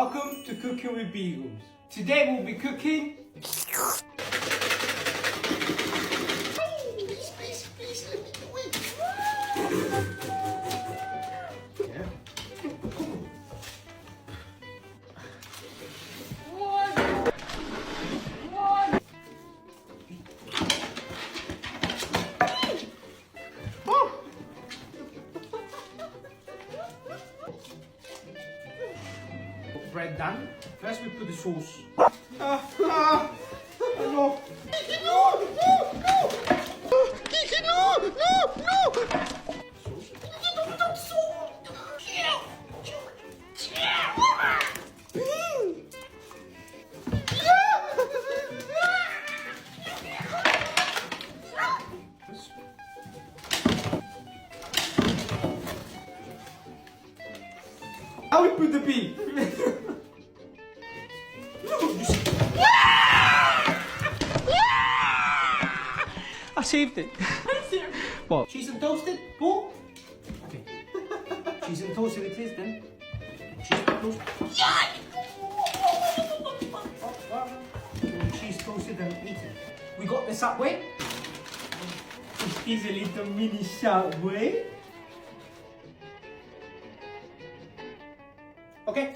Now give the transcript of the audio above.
Welcome to Cooking with Beagles. Today we'll be cooking bread done. First we put the sauce. No. Now we put the beef. I saved it. What? Cheese and toasted? Paul? Okay. Cheese and toasted it is then. Cheese and toasted. Cheese toasted and eaten. We got the Subway. This is a little mini Subway. Okay.